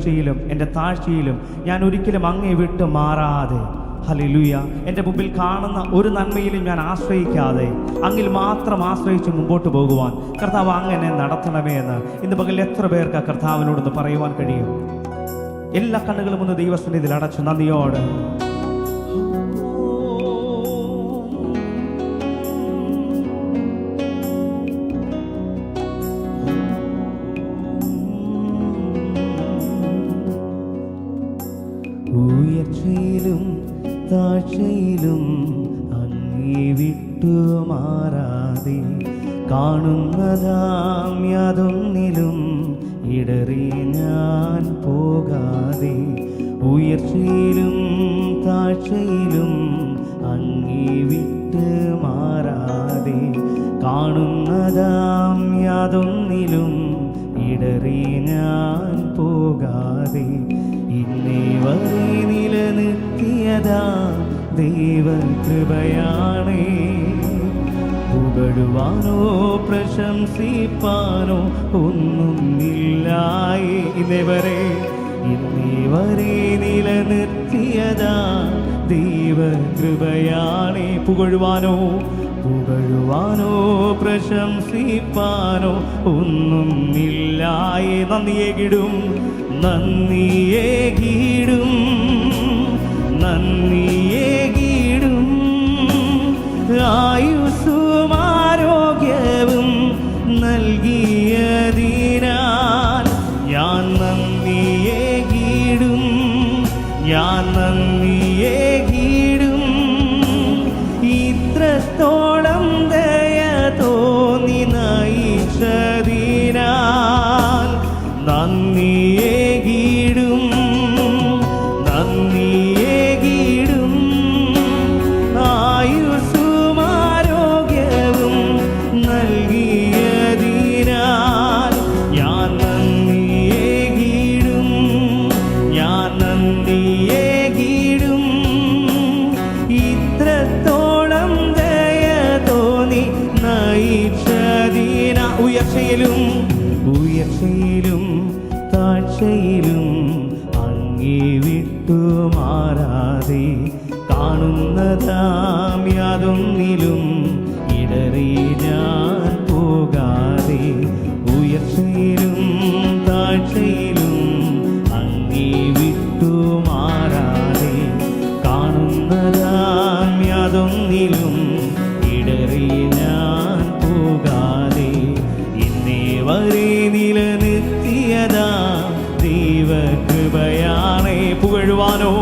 ഉയർച്ചയിലും എൻ്റെ താഴ്ചയിലും ഞാൻ ഒരിക്കലും അങ്ങേ വിട്ട് മാറാതെ, ഹല്ലേലൂയ, എൻ്റെ മുമ്പിൽ കാണുന്ന ഒരു നന്മയിലും ഞാൻ ആശ്രയിക്കാതെ അങ്ങിൽ മാത്രം ആശ്രയിച്ച് മുമ്പോട്ട് പോകുവാൻ കർത്താവ് അങ്ങനെ നടത്തണമേ എന്ന് ഇന്ന് പകൽ എത്ര പേർക്ക് ആ കർത്താവിനോടൊന്ന് പറയുവാൻ കഴിയും? എല്ലാ കണ്ണുകളും ഒന്ന് ദൈവസന്നിധിയിൽ അടച്ചു നന്ദിയോടെ ഉയർച്ചയിലും താഴ്ചയിലും അങ്ങേ വിട്ടു മാറാതെ, കാണുന്നതാം യാതൊന്നിലും ഇടറി ഞാൻ പോകാതെ, ഉയർച്ചയിലും താഴ്ചയിലും അങ്ങേ വിട്ട് മാറാതെ, കാണുന്നതാം യാതൊന്നിലും ഇടറി ഞാൻ പോകാതെ, ഇന്നേ വരെ നിലനിർത്തിയതാ ദൈവകൃപയാണേ. പുകഴുവാനോ പ്രശംസിപ്പാനോ ഒന്നുമില്ലായി ഇന്നേ വരെ നിലനിർത്തിയതാ ദൈവകൃപയാണേ. പുകഴുവാനോ പ്രശംസിപ്പാനോ ഒന്നുമില്ലായി. നന്ദിയേകിടും ആയുസ്സും ആരോഗ്യവും നൽകിയതിനാൽ ഞാൻ നന്ദിയേകിടും. ഇത്രത്തോളം ദയ തോന്നി നയിച്ചതിനാൽ നന്ദിയേകിടും. ആയുസ്സും ആരോഗ്യവും നൽകിയതിനാൽ ഞാൻ നന്ദിയേകിടും. ഇത്രത്തോളം ദയ തോന്നി നയിച്ചതിനാ. ഉയർച്ചയിലും താഴ്ചയിലും അങ്ങേ വിട്ടു മാറാതെ, കാണുന്നതാം യാതൊന്നിലും ഇടറി ഞാൻ പോകാതെ, ഉയർച്ചയിലും താഴ്ചയിലും അങ്ങേ വിട്ടു മാറാതെ, കാണുന്നതാം യാതൊന്നിലും ഇടറി ഞാൻ പോകാതെ, ഇന്നേ വരെ നിലനിർത്തിയതാ ദൈവകൃപയാണേ. പുകഴുവാനോ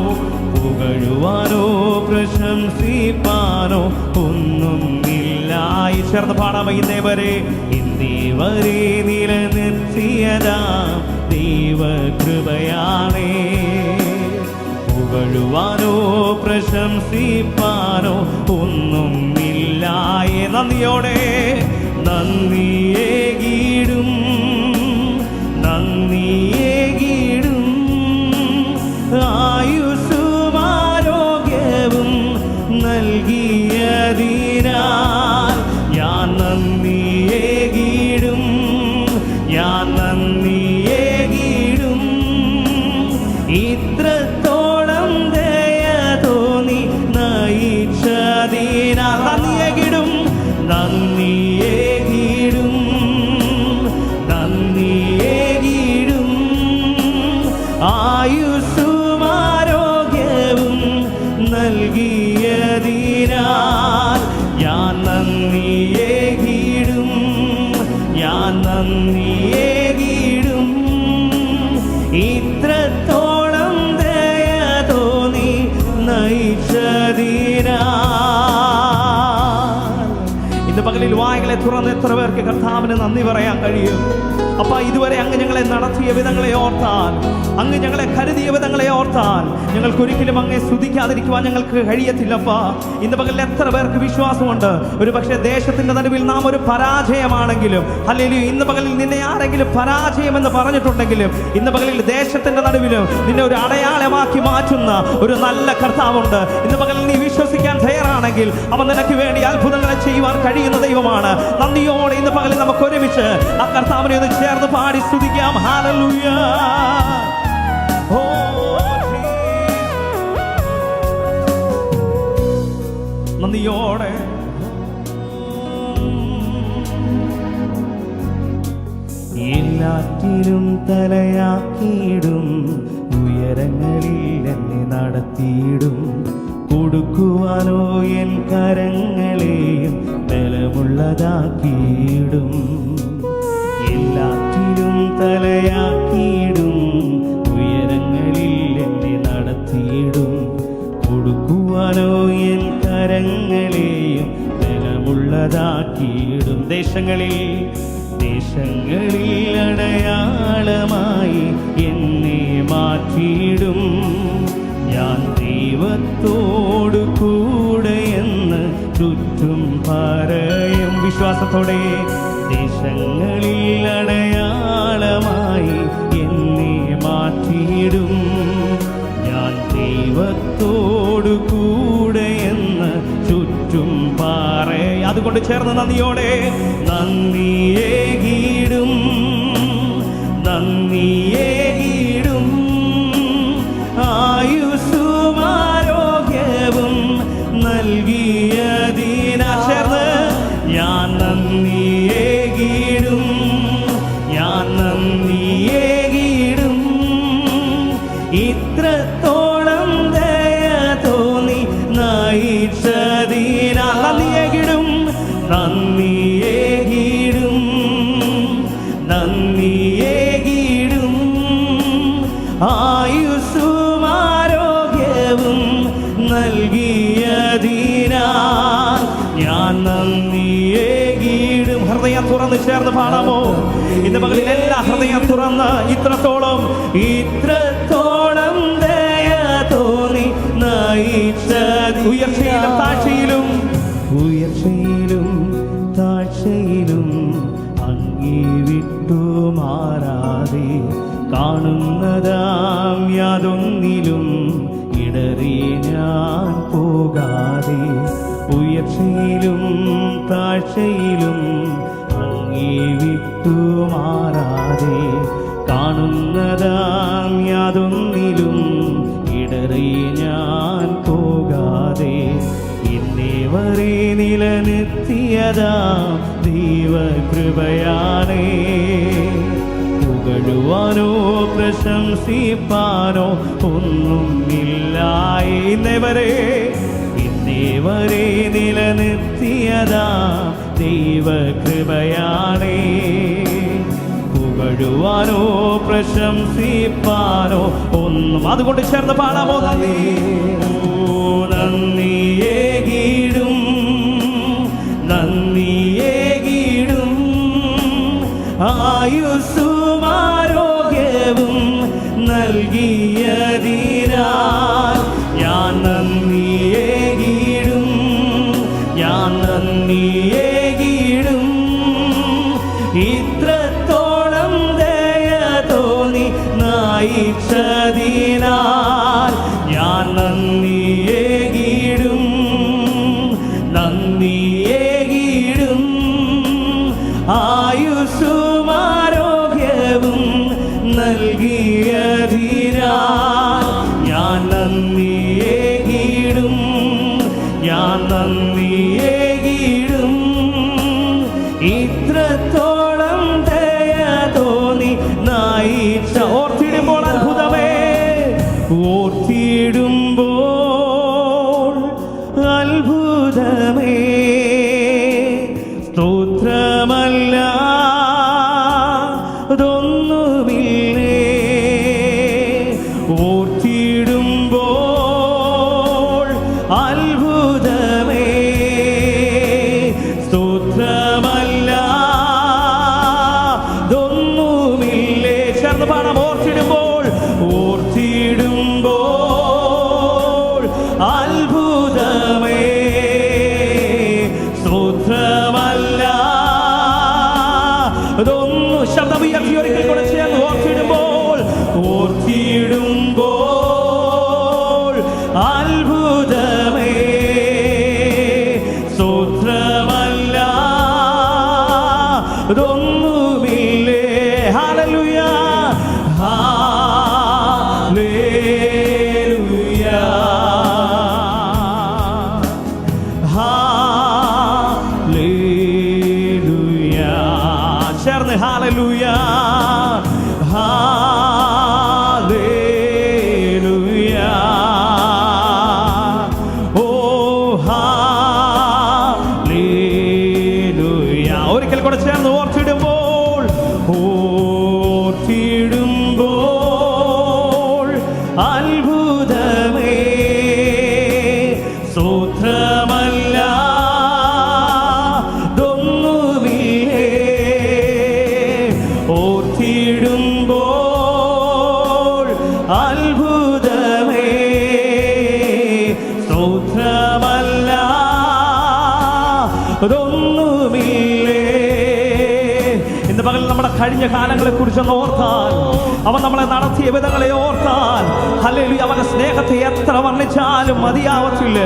പ്രശംസിപ്പാനോ ഒന്നുമില്ലായി. ചേർന്ന് പാടാമോ? ഇന്നേ വരെ നിലനിർത്തിയതാ ദൈവകൃപയാണേ. പുകഴുവാനോ പ്രശംസിപ്പാനോ ഒന്നുമില്ലായി. നന്ദിയോടെ നന്ദിയേകിടും. ആയുസ്സും ആരോഗ്യവും നൽകിയതിനാൽ ഞാൻ നന്ദിയേകിടും. ഇത്രത്തോളം ദയ തോന്നി നയിച്ചതിനാൽ നന്ദിയേകിടും. ആയുസ്സും ആരോഗ്യവും നൽകിയതിനാൽ ഞാൻ നന്ദിയേകിടും. ഇത്രത്തോളം ദയ തോന്നി നയിച്ചതിനാൽ. ഇന്ന് പകലിൽ വായ്കളെ തുറന്ന് എത്ര പേർക്ക് കർത്താവിന് നന്ദി പറയാൻ കഴിയും? അപ്പ ഇതുവരെ അങ്ങ് ഞങ്ങളെ നടത്തിയ വിധങ്ങളെ ഓർത്താൽ, അങ്ങ് ഞങ്ങളെ കരുതിയ വിധങ്ങളെ ഓർത്താൽ ഞങ്ങൾക്കൊരിക്കലും അങ്ങേ സ്തുതിക്കാതിരിക്കുവാൻ ഞങ്ങൾക്ക് കഴിയത്തില്ലപ്പാ. ഇന്ന് പകലിൽ എത്ര പേർക്ക് വിശ്വാസമുണ്ട്? ഒരു പക്ഷേ ദേശത്തിന്റെ നടുവിൽ നാം ഒരു പരാജയമാണെങ്കിലും, അല്ലെങ്കിൽ ഇന്ന് പകലിൽ നിന്നെ ആരെങ്കിലും പരാജയമെന്ന് പറഞ്ഞിട്ടുണ്ടെങ്കിലും, ഇന്ന് പകലിൽ ദേശത്തിന്റെ നടുവിലും നിന്നെ ഒരു അടയാളമാക്കി മാറ്റുന്ന ഒരു നല്ല കർത്താവുണ്ട്. ഇന്ന് പകലിൽ നീ വിശ്വസിക്കാൻ തയ്യാറാണെങ്കിൽ അവൻ നിനക്ക് വേണ്ടി അത്ഭുതങ്ങളെ ചെയ്യുവാൻ കഴിയുന്ന ദൈവമാണ്. നന്ദിയോടെ ഇന്ന് പകലിൽ നമുക്ക് ഒരുമിച്ച് ആ കർത്താവിനെ ഒന്ന് ചേർന്ന് പാടി സ്തുതിക്കാം. ഹല്ലേലൂയ. എല്ലാറ്റിനും തലയാക്കിയിടും, ഉയരങ്ങളിൽ എന്നെ നടത്തിയിടും. കൊടുക്കുവാനോ എൻ കരങ്ങളെയും ബലമുള്ളതാക്കിയിടും. എല്ലാറ്റിനും തലയാക്കിയിടും, ഉയരങ്ങളിൽ എന്നെ നടത്തിയിടും. കൊടുക്കുവാനോ എൻ കരങ്ങളെയും ബലമുള്ളതാക്കിയിടും. ദേശങ്ങളിൽ അടയാളമായി എന്നെ മാറ്റിയിടും. ഞാൻ ദൈവത്തോടു കൂടെയെന്ന് ചുറ്റും പറയും. വിശ്വാസത്തോടെ ദേശങ്ങളിൽ അടയാളമായി എന്നെ മാറ്റിയിടും. ഞാൻ ദൈവത്തോടു കൂടെയെന്ന് ചുറ്റും പറയും. അതുകൊണ്ട് ചേർന്ന് നന്ദിയോടെ നന്ദിയേകിടും, നന്ദിയേകിടും. ആയുസ്സും ആരോഗ്യവും നൽകിയതിനാ ചേർന്ന് ഞാൻ നന്ദിയേകിടും, ഞാൻ നന്ദിയേകിടും. ഇത്രത്തോളം ദയ തോന്നി നയിച്ചതിനാ നന്ദിയേകിടും, നന്ദിയേകിടും, നന്ദിയേകിടും. ആയുസ്സും ആരോഗ്യവും നൽകിയതിനാ ഞാൻ നന്ദിയേകിടും. ഹൃദയം തുറന്ന് ചേർന്ന് പാടാമോ? ഇന്ന് പകലിൽ എല്ലാ ഹൃദയം തുറന്ന് ഇത്രത്തോളം ദയ തോന്നി നയിച്ചത്. ഉയർച്ചയിലും താഴ്ചയിലും, ഉയർച്ചയിലും താഴ്ചയിലും അങ്ങേ വിട്ടു മാറാതെ, കാണുന്നതാം യാതൊന്നിലും ഇടറി ഞാൻ പോകാതെ. ഉയർച്ചയിലും താഴ്ചയിലും അങ്ങേ വിട്ടു മാറാതെ, കാണുന്നതാം യാതൊന്നിലും ഇടറി ഞാൻ പോകാതെ. ഇന്നേ വരെ നിലനിർത്തിയതാ ദൈവകൃപയാണേ. പുകഴുവാനോ പ്രശംസിപ്പാനോ ഒന്നുമില്ല. ഇന്നേ വരെ നിലനിർത്തിയതാ ദൈവകൃപയാണേ. പുകഴുവാനോ പ്രശംസിപ്പാനോ ഒന്നും. അതുകൊണ്ട് ചേർന്ന് പാടാമോ? നന്ദിയേകിടും, നന്ദിയേകിടും. ആയുസ്സും ആരോഗ്യവും നൽകിയതിനാൽ ഞാൻ നന്ദിയേകിടും, ഞാൻ നന്ദിയേകിടും. ഇത്രത്തോളം ദയ തോന്നി നയിച്ചതിനാൽ ഞാൻ നന്ദിയേകിടും, നന്ദിയേകിടും. ആയുസ്സും ആരോഗ്യവും നൽകിയതിനാൽ ഞാൻ നന്ദിയേകിടും, ഞാൻ നന്ദിയേകിടും. ഇത്രത്തോളം ദയ തോന്നി നയിച്ച. ഓർത്തിടുമ്പോൾ അത്ഭുതമേ, ഓർത്തിടുമ്പോൾ അത്ഭുതമേ. സ്തോത്രമല്ല അതൊന്നുമില്ലേ. ഓർത്തിടുമ്പോൾ അത്ഭുതമേ. സ്തോത്രമല്ല അതൊന്നുമില്ലേ. ചേർന്ന് പാടാം. ഓർത്തിടുമ്പോൾ, ഓർത്തിടുമ്പോൾ അത്ഭുതമേ. സ്തോത്രമല്ല അതൊന്നും. ശബ്ദം ഉയർത്തി ഒരിക്കൽ കൂടെ ചേർന്ന് ഓർത്തിടുമ്പോൾ, ഓർത്തിടുമ്പോൾ അത്ഭുതമേ. സ്തോത്രമല്ല അതൊന്നുമില്ലേ. ഹല്ലേലൂയ, ഹല്ലേലൂയ, ഹല്ലേലൂയ. ചേർന്ന് ഹല്ലേലൂയ, അത്ഭുതമേ സ്തോത്രമല്ല അതൊന്നുമില്ലേ. ഇന്ന് പകൽ നമ്മുടെ കഴിഞ്ഞ കാലങ്ങളെ കുറിച്ചൊന്ന് ഓർത്താൽ, അവൻ നമ്മളെ നടത്തിയ വിധങ്ങളെ ഓർത്താൽ, ഹല്ലേലൂയ, അവന്റെ സ്നേഹത്തെ എത്ര വർണ്ണിച്ചാലും മതിയാവത്തില്ല.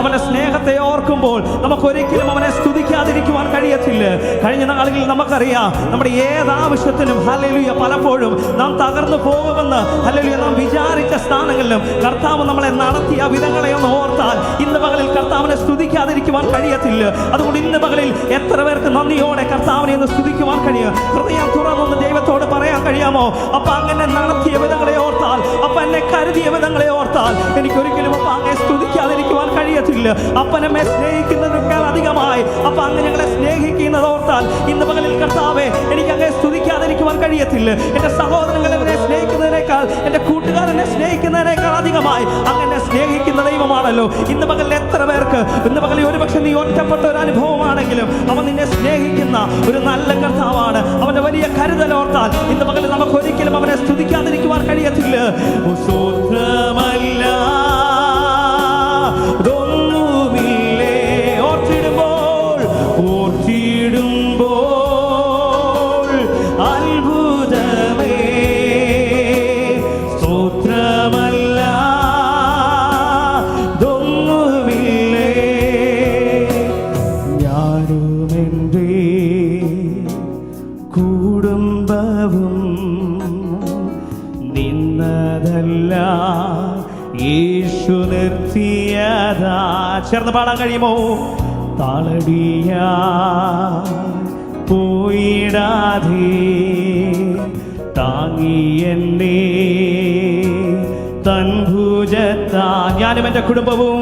അവന്റെ സ്നേഹത്തെ ഓർക്കുമ്പോൾ നമുക്കൊരിക്കലും അവനെ സ്തുതിക്കാതിരിക്കുവാൻ കഴിയത്തില്ല. കഴിഞ്ഞ നാളുകളിൽ നമുക്കറിയാം, നമ്മുടെ ഏതാവശ്യത്തിനും ഹല്ലേലൂയ പലപ്പോഴും നാം തകർന്നു പോകുമെന്ന് ഹല്ലേലൂയ നാം വിചാരിച്ച സ്ഥാനങ്ങളിലും കർത്താവ് നമ്മളെ നടത്തിയ വിധങ്ങളെ ഒന്ന് ഓർത്താൽ ഇന്ന് പകലിൽ കർത്താവിനെ സ്തുതിക്കാതിരിക്കുവാൻ കഴിയത്തില്ല. അതുകൊണ്ട് ഇന്ന് പകലിൽ എത്ര പേർക്ക് നന്ദിയോടെ കർത്താവിനെ ഒന്ന് സ്തുതിക്കുവാൻ കഴിയും? ഹൃദയം തുറന്നൊന്ന് ദൈവത്തോട് പറയാൻ കഴിയാമോ? അപ്പ അങ്ങനെ നടത്തിയ വിധങ്ങളെ ഓർത്താൽ, അപ്പ എന്നെ കരുതിയ വിധങ്ങളെ ഓർത്താൽ എനിക്കൊരിക്കലും അപ്പ അങ്ങനെ സ്തുതിക്കാതിരിക്കുവാൻ കഴിയത്തില്ല. അപ്പനമ്മെ സ്നേഹിക്കുന്നതിനേക്കാൾ അധികമായി അപ്പ അങ്ങ് ഞങ്ങളെ സ്നേഹിക്കുന്നത് ഓർത്താൽ ഇന്ന് പകലിൽ കർത്താവെ എനിക്ക് അങ്ങനെ സ്തുതിക്കാതിരിക്കുവാൻ കഴിയത്തില്ല. എൻ്റെ സഹോദരങ്ങൾ എന്നെ സ്നേഹിക്കുന്നതിനേക്കാൾ, എൻ്റെ കൂട്ടുകാരനെ സ്നേഹിക്കുന്നതിനേക്കാൾ അധികമായി അങ്ങനെ സ്നേഹിക്കുന്ന ദൈവമാണല്ലോ. ഇന്ന് പകലിൽ എത്ര പേർക്ക് ഇന്ന് പകലിൽ ഒരുപക്ഷെ നീ ഒറ്റപ്പെട്ട ഒരു അനുഭവമാണെങ്കിലും അവൻ നിന്നെ സ്നേഹിക്കുന്ന ഒരു നല്ല കർത്താവാണ്. അവന്റെ വലിയ കരുതൽ ഓർത്താൽ ഇന്ന് പകലിൽ നമുക്ക് ഒരിക്കലും അവനെ സ്തുതിക്കാതിരിക്കുവാൻ കഴിയത്തില്ല. സ്വത്രമല്ല ഒന്നുമില്ലേ. ഓർത്തിടുമ്പോൾ അത്ഭുതമേ സ്തോത്രമല്ല ഒന്നുമില്ലേ. ഞാനും എൻ്റെ കുടുംബവും നിന്നതല്ല യേശു നിർത്തിയതാ. ചേർന്ന് പാടാൻ കഴിയുമോ? താളടിയ പോയിടാതെ താങ്ങി എന്നെ തൻ ഭുജത്താ. ഞാനും എൻ്റെ കുടുംബവും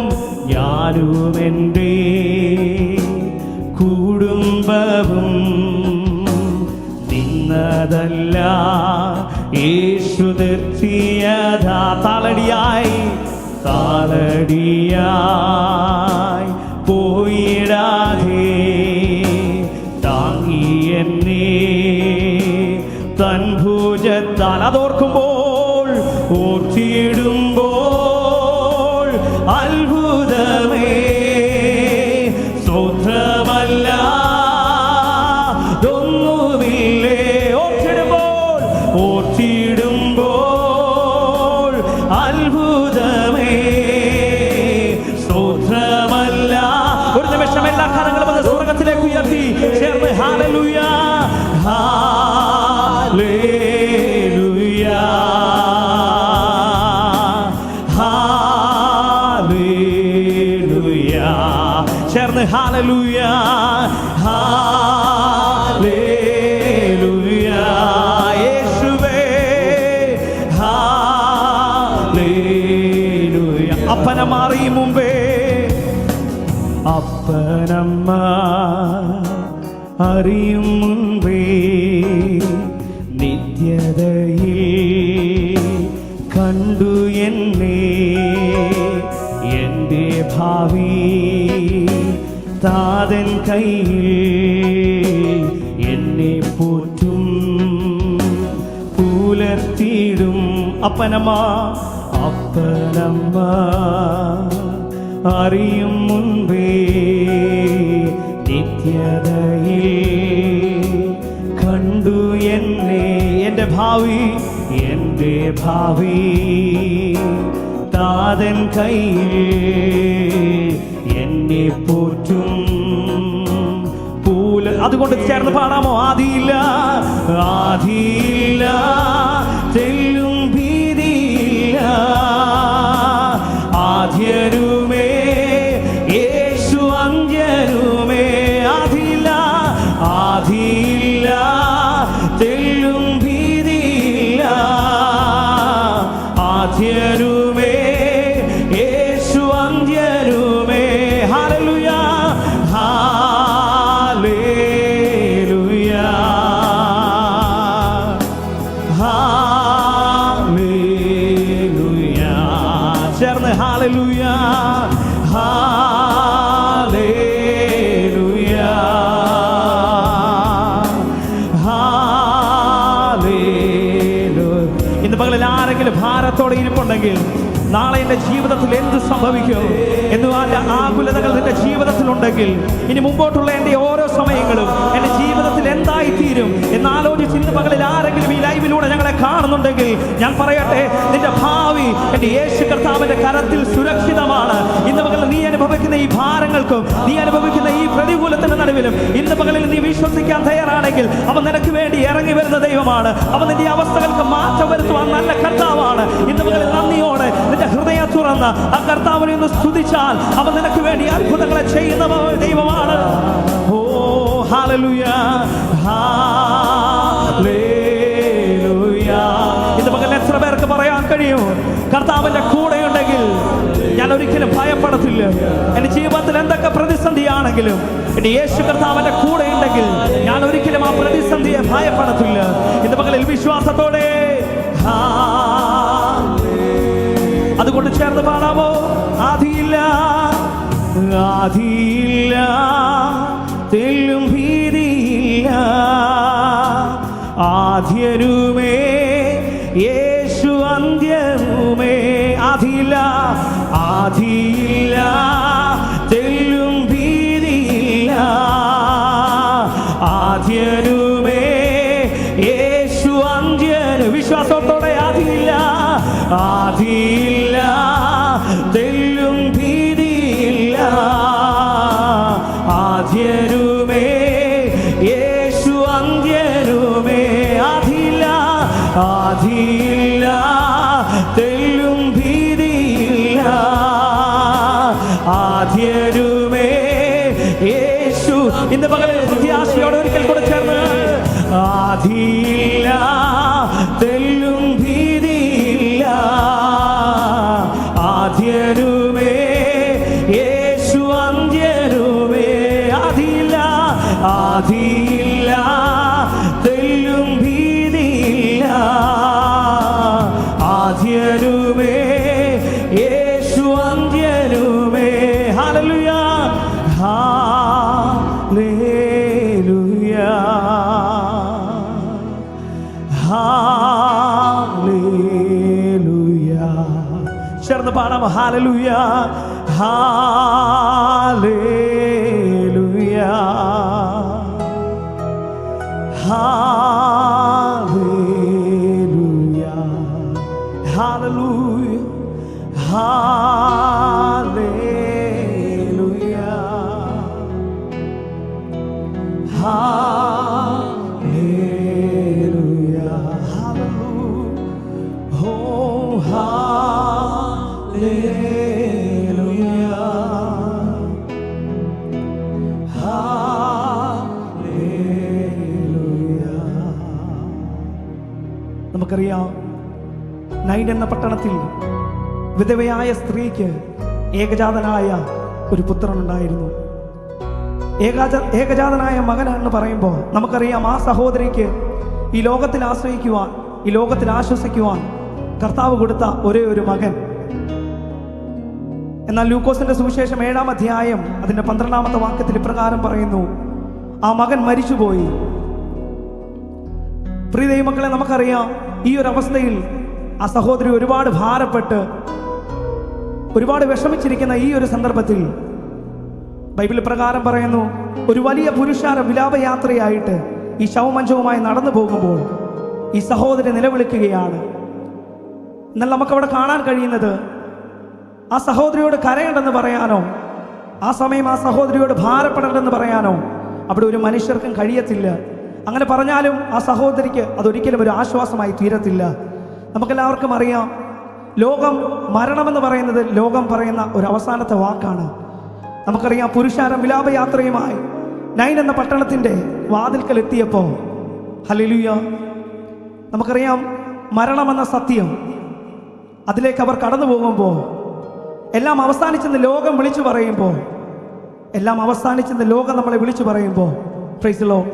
കുടുംബവും നിന്നതല്ല യേശു നിർത്തിയതാ. താളടിയായി പോയിടാതെ താങ്ങി എന്നെ തൻ ഭുജത്താൽ. അതോർക്കുമ്പോൾ ഓർത്തിടുമ്പോൾ അത്ഭുതമേ സ്തോത്രമല്ല ഒന്നുമില്ലേ. ഓർത്തിടുമ്പോൾ അത്ഭുതമേ സ്തോത്രമല്ല. ഒരു നിമിഷം എല്ലാ കരങ്ങളും അത് സ്വർഗത്തിലേക്ക് ഉയർത്തി ചേർന്ന് ഹല്ലേലൂയ ഹല്ലേലൂയ ഹല്ലേലൂയ. ചേർന്ന് ഹല്ലേലൂയ ഹല്ലേലൂയ. യേശുവേ ഹല്ലേലൂയ. അപ്പനമ്മ അറിയും മുമ്പേ, അപ്പനമ്മ അറിയും മുമ്പേ നിത്യതയിൽ കണ്ടു എന്നെ. എൻ്റെ ഭാവി താതൻ കയ്യിൽ എന്നെ പോറ്റും പുലർത്തിയിടും. അപ്പനമ്മ അറിയും മുൻപേ നിത്യതയിൽ കണ്ടു എന്നെ. എൻ്റെ ഭാവി താതൻ കയ്യിൽ എന്നെ പോറ്റും. അതുകൊണ്ട് ചേർന്ന് പാടാമോ? ആദിയില്ല തെല്ലും ഭീതിയില്ല. ആദ്യരുമേ യേശു അന്ത്യരുമേ. ആദിയില്ല തെല്ലും ഭീതിയില്ല. ആദ്യരുമേ യേശു അന്ത്യരുമേ. ഹല്ലേലൂയ ഹല്ലേലൂയ ഹല്ലേലൂയ. ചേർന്ന് ഹല്ലേലൂയ ഹല്ലേലൂയ ഹല്ലേലൂയ. ഇന്ന് പകലിൽ ആരെങ്കിലും ഭാരത്തോടെ ആകാംക്ഷത്തോടെ ഇരിപ്പുണ്ടെങ്കിൽ നാളെ എൻ്റെ ജീവിതത്തിൽ എന്ത് സംഭവിക്കും എന്നുവാൻ്റെ ആകുലതകൾ നിന്റെ ജീവിതത്തിലുണ്ടെങ്കിൽ ഇനി മുമ്പോട്ടുള്ള എൻ്റെ ഓരോ സമയങ്ങളും എൻ്റെ ജീവിതത്തിൽ എന്തായിത്തീരും എന്നാലോചിച്ച് ഇന്ന് പകലിൽ ആരെങ്കിലും ഈ ലൈവിലൂടെ ഞങ്ങളെ കാണുന്നുണ്ടെങ്കിൽ ഞാൻ പറയട്ടെ, നിന്റെ ഭാവി എൻ്റെ യേശു കർത്താവിൻ്റെ കരത്തിൽ സുരക്ഷിതമാണ്. ഇന്ന് പകലിൽ നീ അനുഭവിക്കുന്ന ഈ ഭാരങ്ങൾക്കും നീ അനുഭവിക്കുന്ന ഈ പ്രതികൂലത്തിന്റെ നടുവിലും ഇന്ന് പകലിൽ നീ വിശ്വസിക്കാൻ തയ്യാറാണെങ്കിൽ അവൻ നിനക്ക് വേണ്ടി ഇറങ്ങി വരുന്ന ദൈവമാണ്. അവൻ നിന്റെ അവസ്ഥകൾക്ക് മാറ്റം വരുത്തുവാൻ നല്ല കർത്താവാണ്. ഇന്ന് പകലിൽ നന്ദിയോടെ നിന്റെ ഹൃദയം തുറന്ന് ആ കർത്താവിനെ ഒന്ന് സ്തുതിച്ചാൽ അവൻ നിനക്ക് വേണ്ടി അത്ഭുതങ്ങളെ ചെയ്യുന്ന ദൈവമാണ്. ഓ ഹല്ലേലൂയ, ഹല്ലേലൂയ. ഇന്ന് പകൽ എത്ര പേർക്ക് പറയാൻ കഴിയും, കർത്താവിന്റെ കൂടെയുണ്ടെങ്കിൽ ഞാൻ ഒരിക്കലും ഭയപ്പെടത്തില്ല. എൻ്റെ ജീവിതത്തിൽ എന്തൊക്കെ പ്രതിസന്ധിയാണെങ്കിലും എൻ്റെ യേശു കർത്താവിന്റെ കൂടെയുണ്ടെങ്കിൽ ഞാൻ ഒരിക്കലും ആ പ്രതിസന്ധിയെ ഭയപ്പെടത്തില്ല. ഇന്ന് പകലിൽ വിശ്വാസത്തോടെ അതുകൊണ്ട് ചേർന്ന് പാടാമോ? ആദിയില്ല, ആദിയില്ല, തെല്ലും ഭീതിയില്ല, ആദ്യനുമേ യേശു അന്ത്യനുമേ. ആദിയില്ല, ആദിയില്ല, തെല്ലും ഭീതിയില്ല, ആദ്യനുമേ യേശു അന്ത്യനു. വിശ്വാസത്തോടെ ആദിയില്ല, ആദിയില്ല, തെല്ലും ഭീതിയില്ല, ആദ്യനുമേ യേശു അന്ത്യനുമേ. ആദിയില്ല, ആദിയില്ല, തെല്ലും ഭീതിയില്ല, ആദ്യനുമേ യേശു. ഇന്ന് പകലിൽ പ്രത്യാശയോടെ ഒരിക്കൽ കൂടെ ചേർന്ന് ആദിയില്ല, തെല്ലും ഭീതിയില്ല, ആദ്യനുമേ യേശു അന്ത്യനുമേ. ആദിയില്ല, ആദിയില്ല, തെല്ലും ഭീതിയില്ല, ആദ്യനുമേ യേശു അന്ത്യനുമേ. ഹല്ലേലൂയ, ഹല്ലേലൂയ, ഹല്ലേലൂയ. ചേർന്ന് പാടാം. ഹല്ലേലൂയ, ഹല്ലേലൂയ, ഹല്ലേലൂയ, ഹല്ലേലൂയ, ഹല്ലേലൂയ, ഹല്ലേലൂയ, ഹല്ലേലൂയ. ഓ ഹല്ലേലൂയ, ഹല്ലേലൂയ. നമുക്കറിയാം, നൈൻ എന്ന പട്ടണത്തിൽ വിധവയായ സ്ത്രീക്ക് ഏകജാതനായ ഒരു പുത്രനുണ്ടായിരുന്നു. ഏകജാതനായ മകനാണെന്ന് പറയുമ്പോൾ നമുക്കറിയാം, ആ സഹോദരിക്ക് ഈ ലോകത്തിൽ ആശ്രയിക്കുവാൻ, ഈ ലോകത്തിൽ ആശ്വസിക്കുവാൻ കർത്താവ് കൊടുത്ത ഒരേ ഒരു മകൻ. എന്നാൽ ലൂക്കോസിന്റെ സുവിശേഷം 7-ാം അധ്യായം അതിന്റെ 12-ാമത്തെ വാക്യത്തിൽ ഇപ്രകാരം പറയുന്നു, ആ മകൻ മരിച്ചുപോയി. പ്രിയ ദൈവമക്കളെ, നമുക്കറിയാം, ഈ ഒരു അവസ്ഥയിൽ ആ സഹോദരി ഒരുപാട് ഭാരപ്പെട്ട് ഒരുപാട് വിഷമിച്ചിരിക്കുന്ന ഈ ഒരു സന്ദർഭത്തിൽ ബൈബിൾ പ്രകാരം പറയുന്നു, ഒരു വലിയ പുരുഷാര വിലാപയാത്രയായിട്ട് ഈ ശവമഞ്ചവുമായി നടന്നു പോകുമ്പോൾ ഈ സഹോദരി നിലവിളിക്കുകയാണ്. എന്നാൽ നമുക്കവിടെ കാണാൻ കഴിയുന്നത്, ആ സഹോദരിയോട് കരയണ്ടെന്ന് പറയാനോ ആ സമയം ആ സഹോദരിയോട് ഭാരപ്പെടേണ്ടെന്ന് പറയാനോ അവിടെ ഒരു മനുഷ്യർക്കും കഴിയത്തില്ല. അങ്ങനെ പറഞ്ഞാലും ആ സഹോദരിക്ക് അതൊരിക്കലും ഒരു ആശ്വാസമായി തീരത്തില്ല. നമുക്കെല്ലാവർക്കും അറിയാം, ലോകം, മരണമെന്ന് പറയുന്നത് ലോകം പറയുന്ന ഒരു അവസാനത്തെ വാക്കാണ്. നമുക്കറിയാം, പുരുഷാരം വിലാപയാത്രയുമായി നൈൻ എന്ന പട്ടണത്തിൻ്റെ വാതിൽക്കൽ എത്തിയപ്പോൾ, ഹല്ലേലൂയ, നമുക്കറിയാം, മരണമെന്ന സത്യം അതിലേക്ക് അവർ കടന്നു പോകുമ്പോൾ, എല്ലാം അവസാനിച്ചെന്ന് ലോകം വിളിച്ചു പറയുമ്പോൾ, എല്ലാം അവസാനിച്ചെന്ന് ലോകം നമ്മളെ വിളിച്ചു പറയുമ്പോൾ, പ്രൈസ് ദി ലോർഡ്,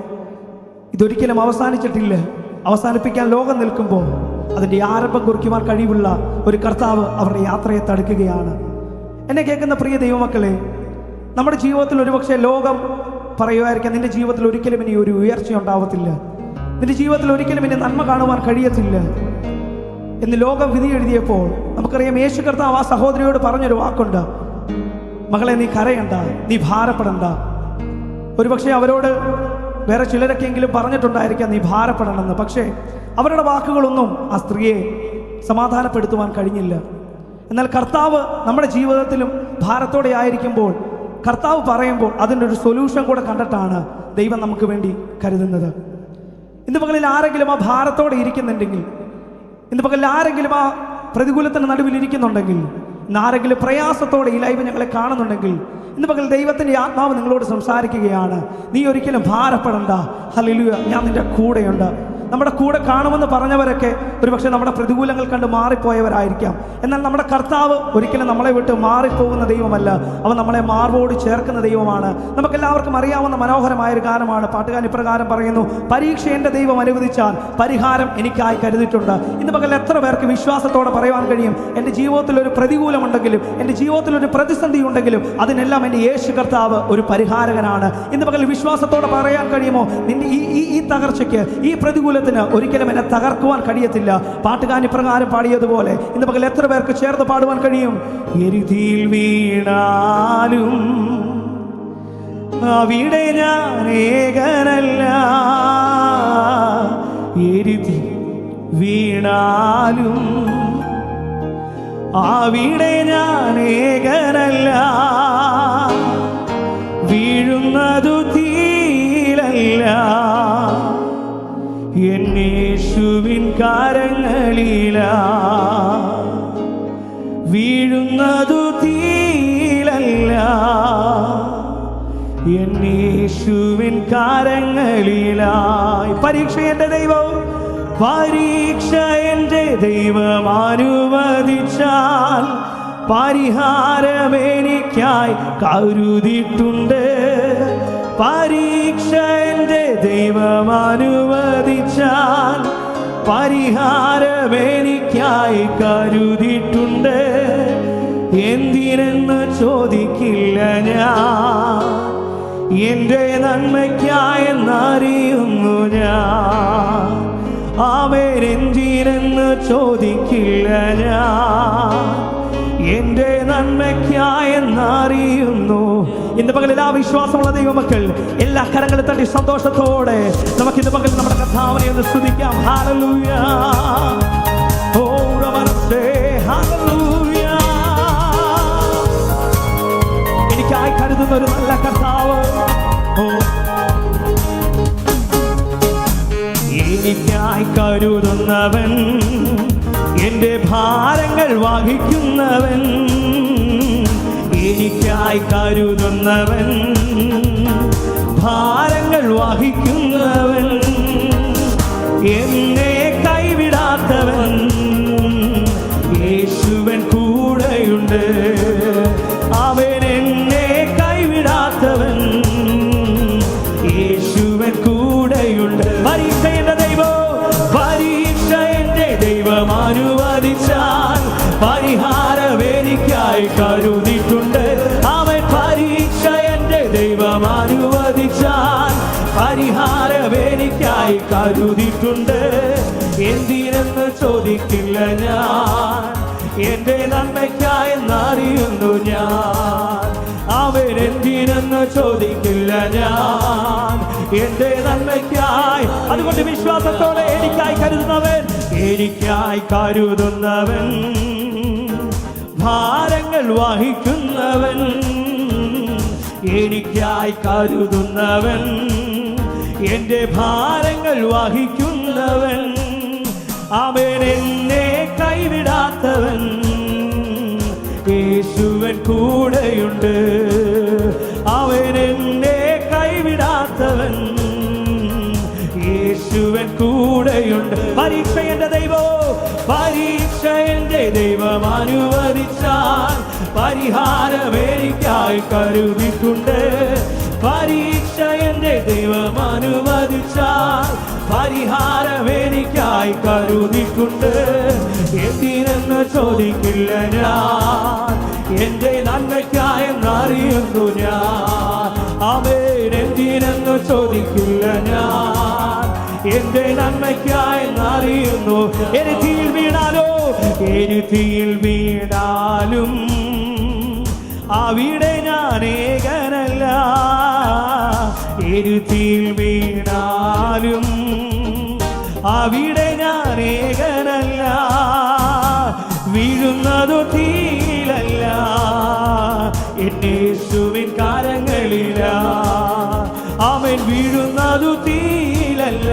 ഇതൊരിക്കലും അവസാനിച്ചിട്ടില്ല. അവസാനിപ്പിക്കാൻ ലോകം നിൽക്കുമ്പോൾ അതിൻ്റെ ആരംഭം കുറിക്കുവാൻ കഴിവുള്ള ഒരു കർത്താവ് അവരുടെ യാത്രയെ തടുക്കുകയാണ്. എന്നെ കേൾക്കുന്ന പ്രിയ ദൈവമക്കളെ, നമ്മുടെ ജീവിതത്തിൽ ഒരുപക്ഷെ ലോകം പറയുമായിരിക്കാം, നിന്റെ ജീവിതത്തിൽ ഒരിക്കലും ഇനി ഒരു ഉയർച്ച ഉണ്ടാവത്തില്ല, നിന്റെ ജീവിതത്തിൽ ഒരിക്കലും ഇനി നന്മ കാണുവാൻ കഴിയത്തില്ല എന്ന് ലോകം വിധി എഴുതിയപ്പോൾ നമുക്കറിയാം യേശു കർത്താവ് ആ സഹോദരിയോട് പറഞ്ഞൊരു വാക്കുണ്ട്, മകളെ നീ കരയണ്ട, നീ ഭാരപ്പെടണ്ട. ഒരുപക്ഷെ അവരോട് വേറെ ചിലരൊക്കെയെങ്കിലും പറഞ്ഞിട്ടുണ്ടായിരിക്കാം നീ ഭാരപ്പെടണമെന്ന്. പക്ഷേ അവരുടെ വാക്കുകളൊന്നും ആ സ്ത്രീയെ സമാധാനപ്പെടുത്തുവാൻ കഴിഞ്ഞില്ല. എന്നാൽ കർത്താവ് നമ്മുടെ ജീവിതത്തിലും ഭാരത്തോടെ ആയിരിക്കുമ്പോൾ കർത്താവ് പറയുമ്പോൾ അതിൻ്റെ ഒരു സൊല്യൂഷൻ കൂടെ കണ്ടിട്ടാണ് ദൈവം നമുക്ക് വേണ്ടി കരുതുന്നത്. ഇന്ന് പകലിൽ ആരെങ്കിലും ആ ഭാരത്തോടെ ഇരിക്കുന്നുണ്ടെങ്കിൽ, ഇന്ന് പകലിൽ ആരെങ്കിലും ആ പ്രതികൂലത്തിന് നടുവിൽ ഇരിക്കുന്നുണ്ടെങ്കിൽ, ഇന്ന് ആരെങ്കിലും പ്രയാസത്തോടെ ഈ ലൈവ് ഞങ്ങളെ കാണുന്നുണ്ടെങ്കിൽ, ഇന്ന് പകൽ ദൈവത്തിൻ്റെ ആത്മാവ് നിങ്ങളോട് സംസാരിക്കുകയാണ്, നീ ഒരിക്കലും ഭാരപ്പെടണ്ട, ഹല്ലേലൂയ, ഞാൻ നിൻ്റെ കൂടെയുണ്ട്. നമ്മുടെ കൂടെ കാണുമെന്ന് പറഞ്ഞവരൊക്കെ ഒരുപക്ഷെ നമ്മുടെ പ്രതികൂലങ്ങൾ കണ്ട് മാറിപ്പോയവരായിരിക്കാം. എന്നാൽ നമ്മുടെ കർത്താവ് ഒരിക്കലും നമ്മളെ വിട്ട് മാറിപ്പോകുന്ന ദൈവമല്ല, അവൻ നമ്മളെ മാർവോട് ചേർക്കുന്ന ദൈവമാണ്. നമുക്കെല്ലാവർക്കും അറിയാവുന്ന മനോഹരമായൊരു ഗാനമാണ്. പാട്ടുകാരൻ ഇപ്രകാരം പറയുന്നു, പരീക്ഷ എൻ്റെ ദൈവം അനുവദിച്ചാൽ പരിഹാരം എനിക്കായി കരുതിയിട്ടുണ്ട്. ഇന്ന് പകൽ എത്ര പേർക്ക് വിശ്വാസത്തോടെ പറയുവാൻ കഴിയും, എൻ്റെ ജീവിതത്തിൽ ഒരു പ്രതികൂലമുണ്ടെങ്കിലും, എൻ്റെ ജീവിതത്തിൽ ഒരു പ്രതിസന്ധി ഉണ്ടെങ്കിലും അതിനെല്ലാം എൻ്റെ യേശു കർത്താവ് ഒരു പരിഹാരകനാണ്. ഇന്ന് പകൽ വിശ്വാസത്തോടെ പറയാൻ കഴിയുമോ, നിന്റെ ഈ തകർച്ചയ്ക്ക്, ഈ പ്രതികൂലത്തിന് ഒരിക്കലും എന്നെ തകർക്കുവാൻ കഴിയത്തില്ല. പാട്ടുകാരൻ ഇപ്രകാരം പാടിയതുപോലെ ഇന്ന് പകൽ എത്ര പേർക്ക് ചേർന്ന് പാടുവാൻ കഴിയും, എരുതിയിൽ വീണാലും അവിടെ ഞാൻ ഏകനല്ല, എരുതി വീണാലും അവിടെ ഞാൻ ഏകനല്ല, വീഴുന്നതു തീരല്ല, യേശുവിൻ കരങ്ങളില, വീഴുന്നതു തീരല്ല, യേശുവിൻ കരങ്ങളിലായി. പരീക്ഷ എൻ്റെ ദൈവം, പരീക്ഷ എൻ്റെ ദൈവം അനുവദിച്ചാൽ പരിഹാരം എനിക്കായി കരുതിയിട്ടുണ്ട്. പരീക്ഷ എൻ്റെ ദൈവം അനുവദിച്ചാൽ പരിഹാരം എനിക്കായി കരുതിയിട്ടുണ്ട്. എന്തിനെന്ന് ചോദിക്കില്ല ഞാൻ, എൻ്റെ നന്മയ്ക്കായെന്നറിയുന്നു ഞാൻ. ആമേൻ. എന്തിനെന്ന് ചോദിക്കില്ല ഞാൻ, എൻ്റെ നന്മയ്ക്കായെന്നറിയുന്നു. ഇന്ന് പകലിൽ ആ വിശ്വാസമുള്ള ദൈവമക്കൾ എല്ലാ കരങ്ങളും തട്ടി സന്തോഷത്തോടെ നമുക്ക് ഇന്ന് പകൽ നമ്മുടെ കർത്താവിനെ ഒന്ന് സ്തുതിക്കാം. ഹല്ലേലൂയ, ഓ നമസ്തേ, ഹല്ലേലൂയ. എനിക്കായി കരുതുന്ന ഒരു നല്ല കർത്താവ്, എനിക്കായി കരുതുന്നവൻ, എൻ്റെ ഭാരങ്ങൾ വഹിക്കുന്നവൻ, എനിക്കായി കരുതുന്നവൻ, ഭാരങ്ങൾ വഹിക്കുന്നവൻ, എന്നെ കൈവിടാത്തവൻ, യേശുവൻ കൂടെയുണ്ട്. അവൻ എന്നെ കൈവിടാത്തവൻ, യേശുവൻ കൂടെയുണ്ട്. പരീക്ഷ എൻ്റെ ദൈവം, പരീക്ഷ എൻ്റെ ദൈവം അനുവദിച്ചാൽ പരിഹാരം എനിക്കായി കരുതിയിട്ടുണ്ട്. അവൻ പരീക്ഷ എൻ്റെ ദൈവം അനുവദിച്ചാൽ പരിഹാരം എനിക്കായി കരുതിയിട്ടുണ്ട്. എന്തിനെന്ന് ചോദിക്കില്ല ഞാൻ, എൻ്റെ നന്മയ്ക്കായെന്നറിയുന്നു ഞാൻ. അവൻ എന്തിനെന്ന് ചോദിക്കില്ല ഞാൻ, എൻ്റെ നന്മയ്ക്കായി. അതുകൊണ്ട് വിശ്വാസത്തോടെ എനിക്കായി കരുതുന്നവൻ, എനിക്കായി കരുതുന്നവൻ, ഭാരങ്ങൾ വഹിക്കുന്നവൻ, എനിക്കായി കരുതുന്നവൻ, എൻ്റെ ഭാരങ്ങൾ വഹിക്കുന്നവൻ, അവൻ എന്നെ കൈവിടാത്തവൻ, യേശുവൻ കൂടെയുണ്ട്. അവൻ എന്നെ കൈവിടാത്തവൻ, യേശുവൻ കൂടെയുണ്ട്. പരീക്ഷ എൻ്റെ ദൈവം, പരീക്ഷ എൻ്റെ ദൈവം അനുവദിച്ചാൽ പരിഹാരം എനിക്കായി കരുതിയിട്ടുണ്ട്. പരീക്ഷ എൻ്റെ ദൈവം അനുവദിച്ചാൽ പരിഹാരം എനിക്കായി കരുതിയിട്ടുണ്ട്. എന്തിനെന്ന് ചോദിക്കില്ല ഞാൻ, എൻ്റെ നന്മയ്ക്കായെന്നറിയുന്നു ഞാൻ. അവൻ എന്തിനെന്ന് ചോദിക്കില്ല ഞാൻ, എന്റെ നന്മയ്ക്കായി അറിയുന്നു. എരിതിയിൽ വീണാലോ, എരിതിയിൽ വീണാലും അവിടെ ഞാൻ ഏകനല്ല. എരിതിയിൽ വീണാലും അവിടെ ഞാൻ ഏകനല്ല. വീഴുന്നതു തീയിലല്ല, എന്റെ യേശുവിൻ കരങ്ങളില. അവൻ വീഴുന്നതു തീയിലല്ല,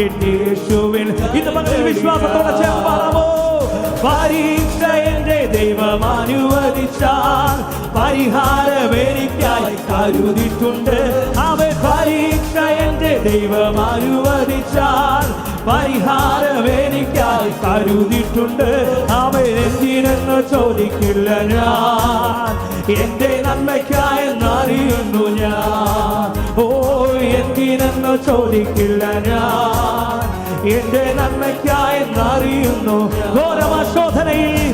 എന്റെ യേശുവിൻ. ഇന്ന് പകൽ വിശ്വാസത്തോടെ ചേർന്ന് പാടാമോ? പരീക്ഷ എന്റെ ദൈവം അനുവദിച്ചാൽ പരിഹാരം എനിക്കായി കരുതിയിട്ടുണ്ട്. അവൻ പരീക്ഷ എന്റെ ദൈവം അനുവദിച്ചാൽ പരിഹാരം എനിക്കായി കരുതിയിട്ടുണ്ട്. അവൻ എന്തിനെന്ന് ചോദിക്കില്ല ഞാൻ, എന്റെ നന്മയ്ക്കായെന്നറിയുന്നു ഞാൻ. ഓ, എന്തിനെന്ന് ചോദിക്കില്ല ഞാൻ, എന്റെ നന്മയ്ക്കായെന്നറിയുന്നു. ഘോരമശോധനയിൽ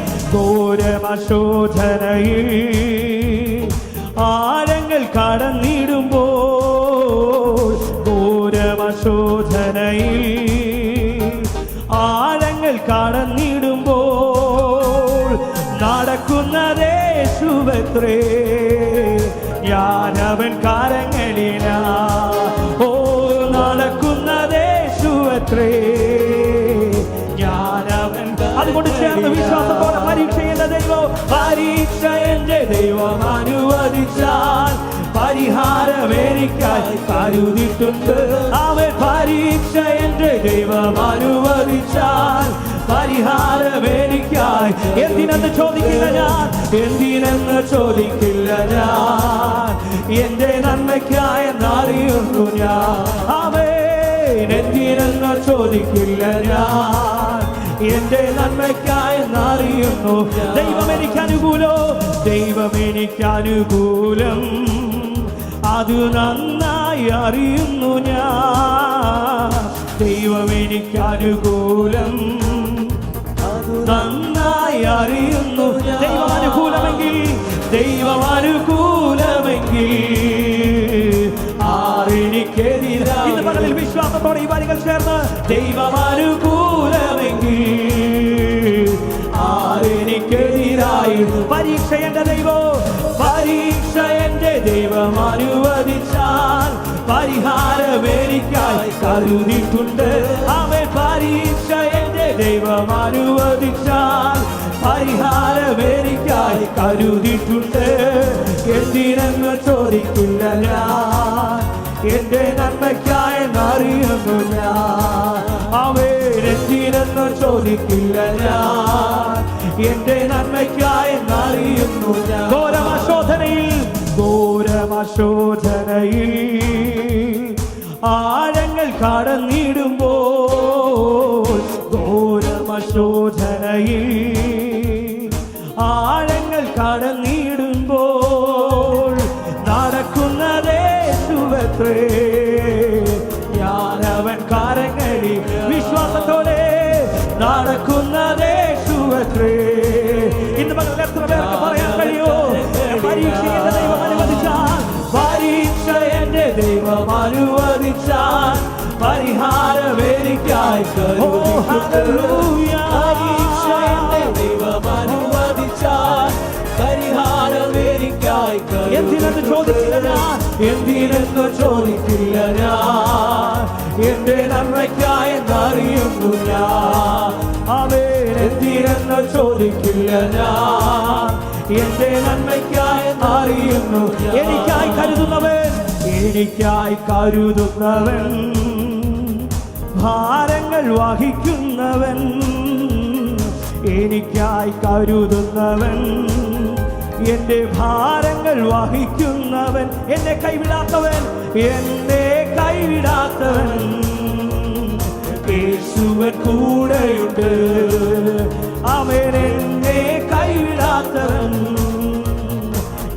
ആഴങ്ങൾ കടന്നിടുമ്പോൾ, ഘോരമശോധനയിൽ ആഴങ്ങൾ കടന്നിടുമ്പോൾ നടക്കുന്നതേശുവത്രേ, ഞാനവൻ കരങ്ങളില. ഓ, നടക്കുന്നതേശുവത്രേ, ഞാനവൻ. അതുകൊണ്ട് ചേർന്ന് വിശ്വാസത്തോടെ പരീക്ഷ എന്റെ ദൈവം, പരീക്ഷ എന്റെ ദൈവം അനുവദിച്ചാൽ പരിഹാരം എനിക്കായി കരുതിയിട്ടുണ്ട്. അവൻ പരീക്ഷ എന്റെ ദൈവം അനുവദിച്ചാൽ പരിഹാരം എനിക്കായി. എന്തിനെന്ന് ചോദിക്കില്ല ഞാൻ, എന്തിനെന്ന് ചോദിക്കില്ല ഞാൻ, എന്റെ നന്മയ്ക്കായെന്നറിയുന്നു ഞാൻ. അവൻ എന്തിനെന്ന് ചോദിക്കില്ല ഞാൻ, എന്റെ നന്മയ്ക്കായെന്നറിയുന്നു. ദൈവം എനിക്ക് അനുകൂലം, ദൈവം എനിക്ക് അനുകൂലം, അത് നന്നായി അറിയുന്നു ഞാൻ. ദൈവം എനിക്ക് അനുകൂലം, അത് നന്നായി അറിയുന്നു. ദൈവം അനുകൂലമെങ്കിൽ, ദൈവം അനുകൂലമെങ്കിൽ ആരെനിക്കെതിരായി. ഇന്ന് പകലിൽ വിശ്വാസത്തോടെ ഈ വരികൾ ചേർന്ന്, ദൈവം അനുകൂലമെങ്കിൽ ആരെനിക്കെതിരായി. പരീക്ഷ എന്റെ ദൈവം, പരീക്ഷ എന്റെ ദൈവം അനുവദിച്ചാൽ പരിഹാരം എനിക്കായി കരുതിയിട്ടുണ്ട്. അവൻ പരീക്ഷ എന്റെ ദൈവം അനുവദിച്ചാൽ പരിഹാരം എനിക്കായി കരുതിയിട്ടുണ്ട്. എന്തിനെന്ന് ചോദിക്കില്ല ഞാൻ, എന്റെ നന്മയ്ക്കായെന്നറിയുന്നു ഞാൻ. അവൻ എന്തിനെന്ന് ചോദിക്കില്ല ഞാൻ, എന്റെ നന്മയ്ക്കായെന്നറിയുന്നു ഞാൻ. ഘോരമശോധനയിൽ ആഴങ്ങൾ കടന്നിടുമ്പോൾ, ഘോരമശോധനയിൽ ആഴങ്ങൾ കടന്നിടുമ്പോൾ നടക്കുന്നതേശുവത്രേ, ഞാനവൻ കരങ്ങളിൽ. വിശ്വാസത്തോടെ നടക്കുന്നതേശുവത്രേ. ഇന്ന് പകൽ എത്ര പേർക്ക് പറയാൻ കഴിയോ, പരീക്ഷ എന്റെ ദൈവം അനുവദിച്ചാൽ, പരീക്ഷ എന്റെ ദൈവം അനുവദിച്ചാൽ പരിഹാരം എനിക്കായി കരുതിയിട്ടുണ്ട്. പരീക്ഷ എന്റെ ദൈവം അനുവദിച്ചാൽ പരിഹാരം എനിക്കായി. എന്തിനെന്ന് ചോദിക്കില്ല ഞാൻ, എന്തിനെന്ന് ചോദിക്കില്ല ഞാൻ, എന്റെ നന്മയ്ക്കായെന്നറിയുന്നു ഞാൻ. അവൻ എന്തിനെന്ന് ചോദിക്കില്ല ഞാൻ, എന്റെ നന്മയ്ക്കായെന്നറിയുന്നു. എനിക്കായി കരുതുന്നവൻ, എനിക്കായി കരുതുന്നവൻ, ഭാരങ്ങൾ വഹിക്കുന്നവൻ, എനിക്കായി കരുതുന്നവൻ, എന്റെ ഭാരങ്ങൾ വഹിക്കുന്നവൻ, എന്നെ കൈവിടാത്തവൻ, എന്നെ കൈവിടാത്തവൻ, യേശുവൻ കൂടെയുണ്ട്. അവൻ എന്നെ കൈവിടാത്തവൻ,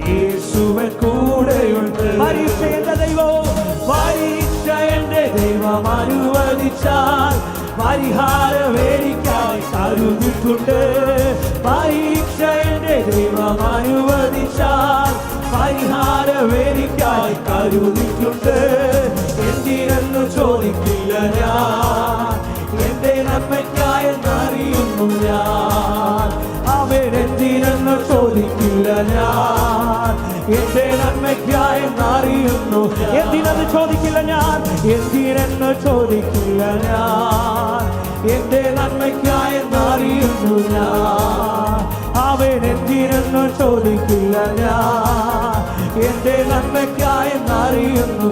യേശുവൻ കൂടെയുണ്ട്. പരീക്ഷ എന്റെ ദൈവം, പരീക്ഷ എന്റെ ദൈവം അനുവദിച്ചാൽ പരിഹാരം എനിക്കായി കരുതിയിട്ടുണ്ട്. പരീക്ഷ എന്റെ ദൈവം അനുവദിച്ചാൽ പരിഹാരം എനിക്കായി കരുതിയിട്ടുണ്ട്. എന്തിനെന്ന് ചോദിക്കില്ല ഞാൻ, എന്റെ നന്മയ്ക്കായെന്നറിയുന്നു ഞാൻ. അവൻ എന്തിനെന്ന് ചോദിക്കില്ല ഞാൻ, എന്റെ നന്മയ്ക്കായെന്നറിയുന്നു. എന്തിനെന്ന് ചോദിക്കില്ല ഞാൻ, എന്തിനെന്ന് ചോദിക്കില്ല ഞാൻ, എന്റെ നന്മയ്ക്കായെന്നറിയുന്നു ഞാൻ. അവൻ എന്തിനെന്ന് ചോദിക്കില്ല ഞാൻ, എന്റെ നന്മയ്ക്കായെന്നറിയുന്നു.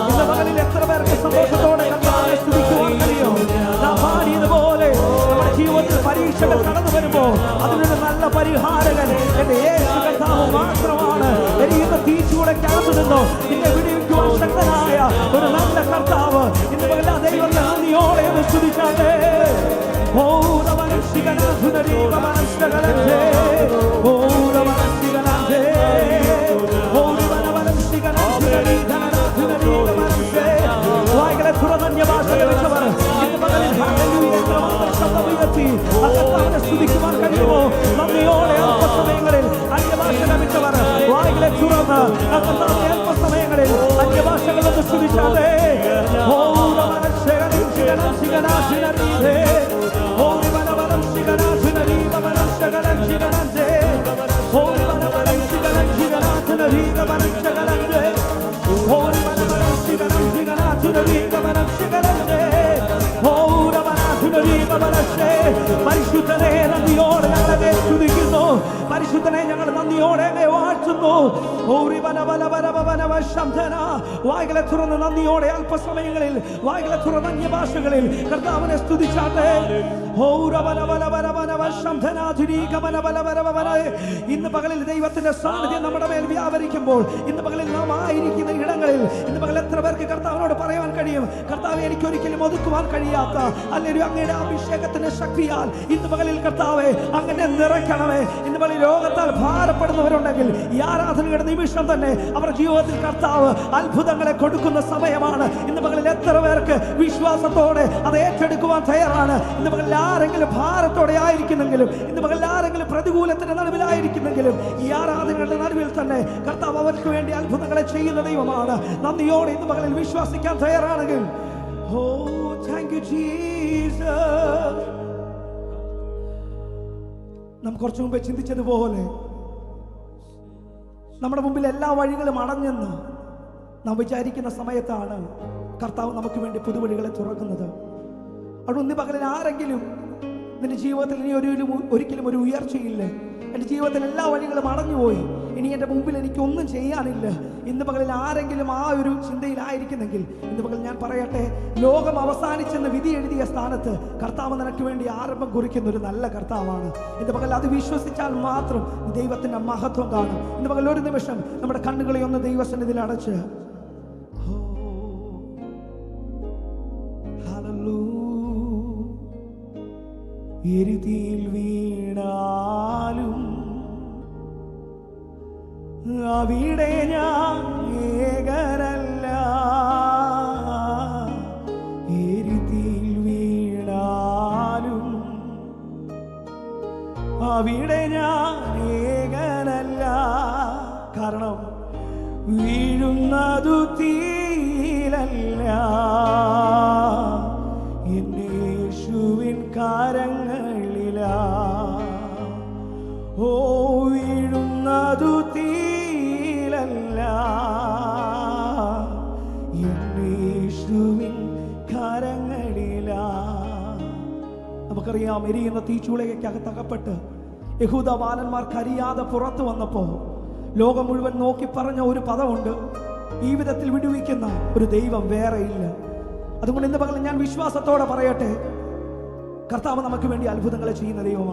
ഇന്ന് പകലിൽ എത്ര പേർക്ക് സന്തോഷത്തോടെ കർത്താവിനെ സ്തുതിക്കുവാൻ കഴിയും? നാം പാടിയതുപോലെ നമ്മുടെ ജീവിതത്തിൽ പരീക്ഷകൾ കടന്നു വരുമ്പോൾ അതിനൊരു നല്ല പരിഹാരകൻ എന്റെ യേശു കർത്താവ് മാത്രമാണ്. എരിയുന്ന തീച്ചൂടക്കകത്തു നിന്നോ നിന്നെ വിടുവിക്കുവാൻ ശക്തനായ ഒരു നല്ല കർത്താവ് ഇന്ന് പകൽ ദൈവത്തെ നന്ദിയോടെ ഒന്ന് സ്തുതിച്ചാട്ടെ. വായ്കളെ തുറന്നന്യ ഭാഷകൾ വെച്ചവർ ഇന്ന് പകലിൽ കർത്താവിനെ സ്തുതിക്കുവാൻ കഴിയുമോ? നന്ദിയോടെ അല്പസമയങ്ങളിൽ അന്യഭാഷ ലഭിച്ചവർ വായ്കളെ തുറന്ന് അല്പസമയങ്ങളിൽ അന്യഭാഷകളൊന്ന് സ്തുതിച്ചാതെ. പരിശുദ്ധനെ നന്ദിയോടെ ഞങ്ങളെ സ്തുതിക്കുന്നു. പരിശുദ്ധനെ ഞങ്ങൾ നന്ദിയോടെ വാഴ്ത്തുന്നു. വായ്കളെ തുറന്ന് നന്ദിയോടെ അല്പസമയങ്ങളിൽ വായ്കളെ തുറന്ന് അന്യഭാഷകളിൽ കർത്താവിനെ സ്തുതിച്ചാട്ടെ. ഇന്ന് പകലിൽ ദൈവത്തിന്റെ സാന്നിധ്യം നമ്മുടെ മേൽ വ്യാപരിക്കുമ്പോൾ, ഇന്ന് പകലിൽ നാം ആയിരിക്കുന്ന ഇടങ്ങളിൽ ഇന്ന് പകൽ എത്ര പേർക്ക് കർത്താവിനോട് പറയാൻ കഴിയും, കർത്താവെ എനിക്കൊരിക്കലും ഒതുക്കുവാൻ കഴിയാത്ത അല്ലെങ്കിൽ അങ്ങയുടെ അഭിഷേകത്തിന്റെ ശക്തിയാൽ ഇന്ന് പകലിൽ കർത്താവെ അങ്ങനെ നിറയ്ക്കണമേ. ഇന്ന് പകലിൽ രോഗത്താൽ ഭാരപ്പെടുന്നവരുണ്ടെങ്കിൽ ഈ ആരാധനയുടെ നിമിഷം തന്നെ അവർ ജീവിതത്തിൽ കർത്താവ് അത്ഭുതങ്ങളെ കൊടുക്കുന്ന സമയമാണ്. ഇന്ന് പകലിൽ എത്ര പേർക്ക് വിശ്വാസത്തോടെ അത് ഏറ്റെടുക്കുവാൻ തയ്യാറാണ്? ഇന്ന് പകലിൽ ആരെങ്കിലും ഭാരത്തോടെ ആയിരിക്കുന്നെങ്കിലും, ഇന്ന് പകലിൽ ആരെങ്കിലും പ്രതികൂലത്തിന്റെ നടുവിലായിരിക്കുന്നെങ്കിലും ഈ ആരാധനകളുടെ നടുവിൽ തന്നെ കർത്താവ് അവർക്ക് വേണ്ടി അത്ഭുതങ്ങളെ ചെയ്യുന്ന ദൈവമാണ്. നന്ദിയോടെ ഇന്ന് പകലിൽ വിശ്വസിക്കാൻ തയ്യാറാണെങ്കിൽ താങ്ക് യു ജീസസ്. നാം കുറച്ചു മുമ്പേ ചിന്തിച്ചതുപോലെ നമ്മുടെ മുമ്പിൽ എല്ലാ വഴികളും അടഞ്ഞെന്ന് നാം വിചാരിക്കുന്ന സമയത്താണ് കർത്താവ് നമുക്ക് വേണ്ടി പുതുവഴികളെ തുറക്കുന്നത്. അവിടെ ഇന്ന് പകലിൽ ആരെങ്കിലും നിന്റെ ജീവിതത്തിൽ ഇനി ഒരിക്കലും ഒരു ഉയർച്ചയില്ല, എൻ്റെ ജീവിതത്തിൽ എല്ലാ വഴികളും അടഞ്ഞുപോയി, ഇനി എൻ്റെ മുമ്പിൽ എനിക്കൊന്നും ചെയ്യാനില്ല, ഇന്ന് പകലിൽ ആരെങ്കിലും ആ ഒരു ചിന്തയിലായിരിക്കുന്നെങ്കിൽ ഇന്ന് പകൽ ഞാൻ പറയട്ടെ, ലോകം അവസാനിച്ചെന്ന് വിധി എഴുതിയ സ്ഥാനത്ത് കർത്താവ് നിനക്ക് വേണ്ടി ആരംഭം കുറിക്കുന്ന ഒരു നല്ല കർത്താവാണ്. ഇന്ന് പകൽ അത് വിശ്വസിച്ചാൽ മാത്രം ദൈവത്തിൻ്റെ മഹത്വം കാണും. ഇന്ന് പകൽ ഒരു നിമിഷം നമ്മുടെ കണ്ണുകളെ ഒന്ന് ദൈവസന്നിധിയിൽ അടച്ച് എരുതിയിൽ വീണാലും അവിടെ ഞാൻ ഏകനല്ല, എരുതിയിൽ വീണാലും അവിടെ ഞാൻ ഏകനല്ല. കാരണം വീഴുന്നതു തീയിലല്ല, യേശുവിൻ കരങ്ങളിലാ. ഓ വീഴുന്നതു തീയിലല്ല, യേശുവിൻ കരങ്ങളിലാ. നമുക്കറിയാം, എരിയുന്ന തീച്ചൂളയ്ക്കകത്തകപ്പെട്ട് യഹൂദ ബാലന്മാർ കരിയാതെ പുറത്തു വന്നപ്പോ ലോകം മുഴുവൻ നോക്കി പറഞ്ഞ ഒരു പദമുണ്ട്, ഈ വിധത്തിൽ വിടുവിക്കുന്ന ഒരു ദൈവം വേറെയില്ല. അതുകൊണ്ട് ഇന്ന് പകൽ ഞാൻ വിശ്വാസത്തോടെ പറയട്ടെ, കർത്താവ് നമുക്ക് വേണ്ടി അത്ഭുതങ്ങളെ ചെയ്യുന്ന ദൈവമാണ്.